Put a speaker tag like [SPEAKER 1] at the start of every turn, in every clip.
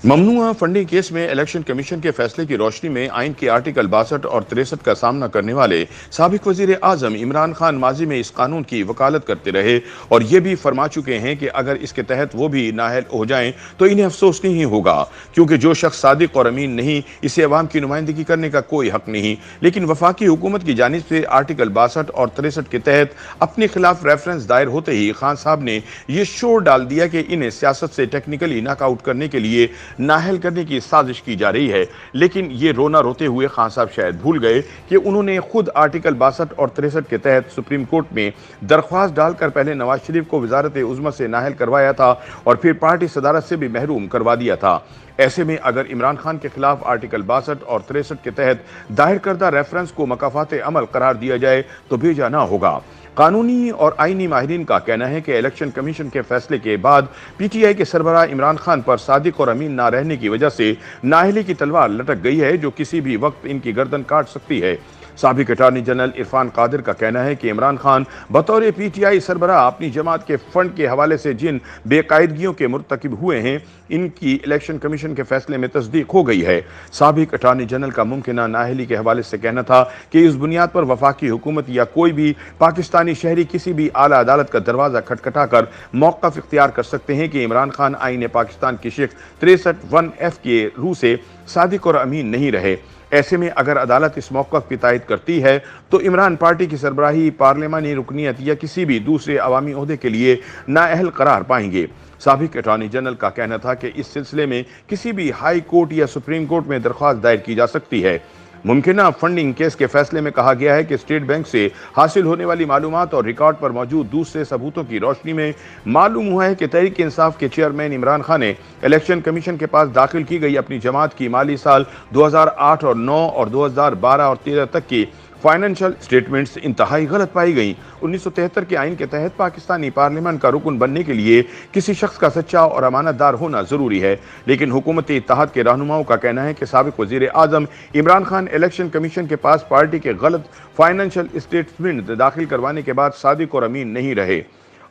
[SPEAKER 1] ममनुआ funding case में election commission के फैसले की रोशनी में आइन के आर्टिकल 62 और 63 का सामना करने वाले साबिक वजीर आजम इमरान खान माजी में इस कानून की वकालत करते रहे और ये भी फरमा चुके हैं कि अगर इसके तहत वो भी नाअहल हो जाएं तो इन्हें अफसोस नहीं होगा, क्योंकि जो शख्स सादिक और अमीन नहीं, इसे अवाम की नुमाइंदगी करने का कोई हक नहीं। लेकिन वफाकी हुकूमत की जानिब से आर्टिकल 62 और 63 के तहत अपने खिलाफ रेफरेंस दायर होते ही खान साहब ने यह शोर डाल दिया कि इन्हें सियासत से टेक्निकली नॉकआउट करने के लिए नाअहल करने की साजिश की जा रही है। लेकिन ये रोना रोते हुए खान साहब शायद भूल गए कि उन्होंने खुद आर्टिकल 62 और 63 के तहत सुप्रीम कोर्ट में दरख्वास्त डालकर पहले नवाज शरीफ को वजारत उज़्मा से नाअहल करवाया था और फिर पार्टी सदारत से भी महरूम करवा दिया था। ऐसे में अगर इमरान खान के खिलाफ आर्टिकल 62 और 63 के तहत दायर करदा रेफरेंस को मकाफात अमल करार दिया जाए तो भेजा ना होगा। कानूनी और आईनी माहिरीन का कहना है कि इलेक्शन कमीशन के फैसले के बाद पीटीआई के सरबराह इमरान खान पर सादिक और अमीन ना रहने की वजह से नाअहली की तलवार लटक गई है, जो किसी भी वक्त इनकी गर्दन काट सकती है। साबिक अटॉर्नी जनरल इरफान कादिर का कहना है कि इमरान खान बतौर पीटीआई सरबराह अपनी जमात के फंड के हवाले से जिन बेकायदगियों के मुर्तकिब हुए हैं, इनकी इलेक्शन कमीशन के फैसले में तस्दीक हो गई है। साबिक अटॉर्नी जनरल का मुमकिना नाअहली के हवाले से कहना था कि इस बुनियाद पर वफाकी हुकूमत या कोई भी पाकिस्तानी शहरी किसी भी आला अदालत का दरवाज़ा खटखटा कर मौक़िफ़ इख्तियार कर सकते हैं कि इमरान खान आईन पाकिस्तान की शिक 63(1)(f) के रूह से सादिक और अमीन नहीं रहे। ऐसे में अगर अदालत इस मौक़िफ़ की तायद करती है तो इमरान पार्टी की सरबराही, पार्लिमानी रुकनियत या किसी भी दूसरे अवामी ओहदे के लिए नाअहल करार पाएंगे। साबिक अटॉर्नी जनरल का कहना था कि इस सिलसिले में किसी भी हाई कोर्ट या सुप्रीम कोर्ट में दरख्वास्त दायर की जा सकती है। मुमकिना फंडिंग केस के फैसले में कहा गया है कि स्टेट बैंक से हासिल होने वाली मालूमात और रिकॉर्ड पर मौजूद दूसरे सबूतों की रोशनी में मालूम हुआ है कि तहरीक इंसाफ के चेयरमैन इमरान खान ने इलेक्शन कमीशन के पास दाखिल की गई अपनी जमात की माली साल 2008 और 9 और 2012 और 13 तक की फाइनेंशियल स्टेटमेंट्स इंतहाई गलत पाई गई। 1973 के आइन के तहत पाकिस्तानी पार्लियामेंट का रुकन बनने के लिए किसी शख्स का सच्चा और अमानतदार होना जरूरी है, लेकिन हुकूमत इत्तेहाद के रहनुमाओं का कहना है कि साबिक वजीर आजम इमरान खान इलेक्शन कमीशन के पास पार्टी के गलत फाइनेंशियल स्टेटमेंट दाखिल करवाने के बाद सादिक और अमीन नहीं रहे।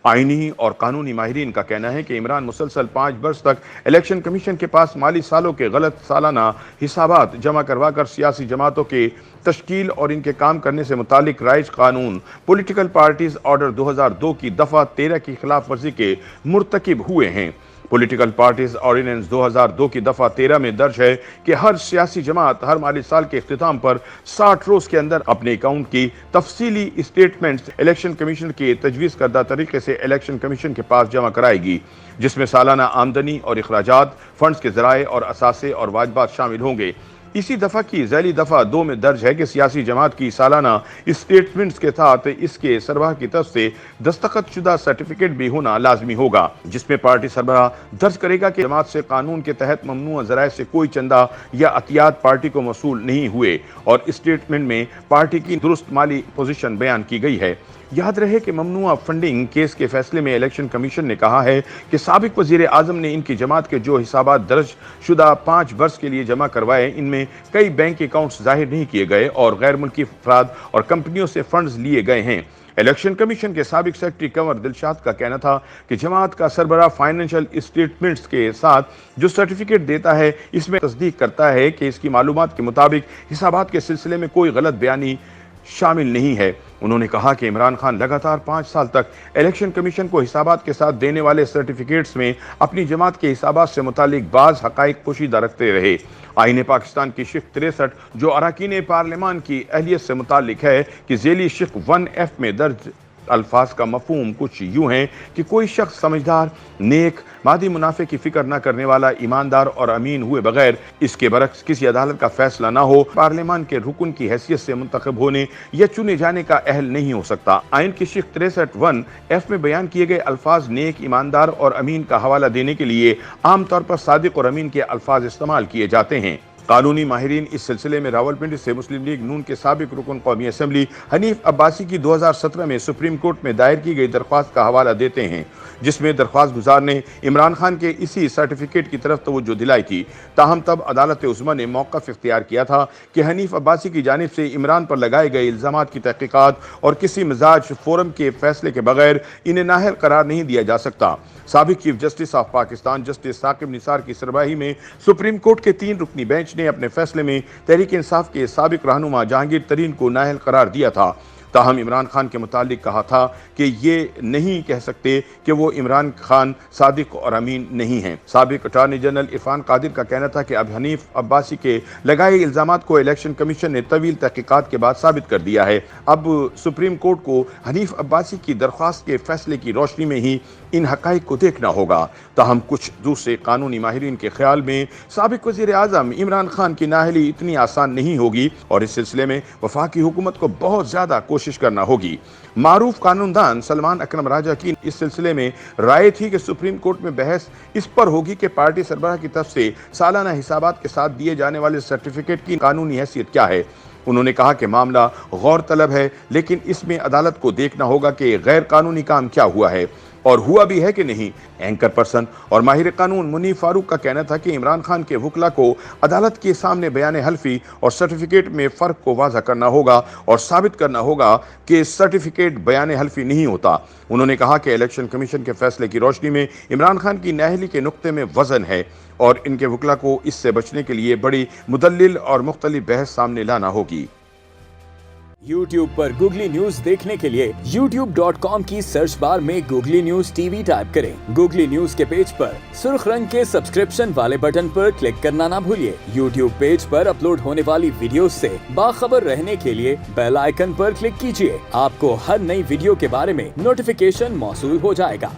[SPEAKER 1] आईनी और कानूनी माहिरीन का कहना है कि इमरान मुसलसल 5 वर्ष तक इलेक्शन कमीशन के पास माली सालों के गलत सालाना हिसाबात जमा करवा कर सियासी जमातों के तश्कील और इनके काम करने से मुतालिक राइज कानून पॉलिटिकल पार्टीज ऑर्डर 2002 की दफ़ा 13 की खिलाफ वर्जी के मुर्तकिब हुए हैं। पॉलिटिकल पार्टीज ऑर्डिनेंस 2002 की दफ़ा 13 में दर्ज है कि हर सियासी जमात हर माली साल के इख्तिताम पर 60 रोज़ के अंदर अपने अकाउंट की तफसीली स्टेटमेंट्स इलेक्शन कमीशन के तजवीज़ करदा तरीके से इलेक्शन कमीशन के पास जमा कराएगी, जिसमें सालाना आमदनी और अखराजात, फंड्स के ज़राए और असासे और वाजबात शामिल होंगे। इसी दफ़ा की ज़ैली दफ़ा 2 में दर्ज है कि सियासी जमात की सालाना स्टेटमेंट्स के साथ इसके सरबराह की तरफ से दस्तखत शुदा सर्टिफिकेट भी होना लाजमी होगा, जिसमें पार्टी सरबराह दर्ज करेगा कि जमात से कानून के तहत ममनुआ ज़राए से कोई चंदा या अतियात पार्टी को मसूल नहीं हुए और स्टेटमेंट में पार्टी की दुरुस्त माली पोजीशन बयान की गई है। याद रहे कि ममनुआ फंडिंग केस के फैसले में इलेक्शन कमीशन ने कहा है कि साबिक वजीर आजम ने इनकी जमात के जो हिसाबात दर्ज शुदा 5 वर्ष के लिए जमा करवाए, इनमें कई बैंक अकाउंट्स जाहिर नहीं किए गए और गैर मुल्की अफराद और कंपनियों से फंड्स लिए गए हैं। इलेक्शन कमीशन के साबिक सेक्रेटरी कंवर दिलशाद का कहना था कि जमात का सरबराह फाइनेंशियल स्टेटमेंट्स के साथ जो सर्टिफिकेट देता है, इसमें तस्दीक करता है कि इसकी मालूमात के मुताबिक हिसाबात के सिलसिले में कोई गलत बयानी शामिल नहीं है। उन्होंने कहा कि इमरान खान लगातार 5 साल तक इलेक्शन कमीशन को हिसाबात के साथ देने वाले सर्टिफिकेट्स में अपनी जमात के हिसाबात से मुतालिक बाज़ हक़ाइक़ पोशीदा रखते रहे। आईन पाकिस्तान की शिक 63 जो अरकान पार्लियामान की अहलियत से मुतालिक है कि ज़ैली शिक 1(f) में दर्ज अल्फाज का मफहूम कुछ यूं है कि कोई शख्स समझदार, नेक, मादी मुनाफे की फिक्र न करने वाला, ईमानदार और अमीन हुए बगैर इसके बरक्स किसी अदालत का फैसला ना हो, पार्लियामान के रुकन की हैसियत से मुंतखब होने या चुने जाने का अहल नहीं हो सकता। आइन की शिक 63(1)(f) में बयान किए गए अल्फाज नेक, ईमानदार और अमीन का हवाला देने के लिए आमतौर पर सादिक और अमीन के अल्फाज इस्तेमाल किए जाते हैं। कानूनी माहिरीन इस सिलसिले में रावलपिंडी से मुस्लिम लीग नून के साबिक रुकन कौमी असम्बली हनीफ अब्बासी की 2017 में सुप्रीम कोर्ट में दायर की गई दरख्वास्त का हवाला देते हैं, जिसमें दरख्वास्त गुजार ने इमरान खान के इसी सर्टिफिकेट की तरफ तवज्जो दिलाई थी। ताहम तब अदालत उज़्मा ने मौक़िफ़ इख्तियार किया था कि हनीफ अब्बासी की जानिब से इमरान पर लगाए गए इल्ज़ामात की तहक़ीक़ात और किसी मिजाज फोरम के फैसले के बगैर इन्हें नाअहल करार नहीं दिया जा सकता। साबिक chief justice of Pakistan justice Saqib Nisar की सरबराही में सुप्रीम कोर्ट के 3 रुकनी बेंच ने अपने फैसले में तहरीक इंसाफ के साबिक रहनुमा जहांगीर तरीन को नाअहल करार दिया था। ताहम इमरान खान के मुतालिक कहा था कि ये नहीं कह सकते कि वो इमरान खान सादिक और अमीन नहीं हैं। साबिक अटॉर्नी जनरल इरफान कादिर का कहना था कि अब हनीफ अब्बासी के लगाए इल्ज़ामात को इलेक्शन कमीशन ने तवील तहक़ीक़ात के बाद साबित कर दिया है। अब सुप्रीम कोर्ट को हनीफ अब्बासी की दरख्वास्त के फैसले की रोशनी में ही इन हक़ाइक़ को देखना होगा। ताहम कुछ दूसरे कानूनी माहिरीन के ख्याल में साबिक वज़ीर आज़म इमरान खान की नाअहली इतनी आसान नहीं होगी और इस सिलसिले में वफाकी हुकूमत को बहुत ज़्यादा कोशिश करना होगी। मारूफ कानूनदान सलमान अकरम राजा की इस सिलसिले में राय थी कि सुप्रीम कोर्ट में बहस इस पर होगी कि पार्टी सरबराह की तरफ से सालाना हिसाबात के साथ दिए जाने वाले सर्टिफिकेट की कानूनी हैसियत क्या है। उन्होंने कहा कि मामला गौर तलब है, लेकिन इसमें अदालत को देखना होगा कि गैर कानूनी काम क्या हुआ है और हुआ भी है कि नहीं। एंकर पर्सन और माहिर कानून मुनीफ फारूक का कहना था कि इमरान खान के वकला को अदालत के सामने बयान हल्फी और सर्टिफिकेट में फ़र्क को वाज़ह करना होगा और साबित करना होगा कि सर्टिफिकेट बयान हल्फी नहीं होता। उन्होंने कहा कि इलेक्शन कमीशन के फैसले की रोशनी में इमरान खान की नाअहली के नुक्ते में वज़न है और इनके वकला को इससे बचने के लिए बड़ी मुदल्लिल और मुख्तलिफ बहस सामने लाना होगी।
[SPEAKER 2] YouTube पर गूगली न्यूज देखने के लिए youtube.com की सर्च बार में गूगली न्यूज टीवी टाइप करें। गूगली न्यूज के पेज पर सुर्ख रंग के सब्सक्रिप्शन वाले बटन पर क्लिक करना ना भूलिए। YouTube पेज पर अपलोड होने वाली वीडियोस से बाखबर रहने के लिए बेल आइकन पर क्लिक कीजिए। आपको हर नई वीडियो के बारे में नोटिफिकेशन मौसूल हो जाएगा।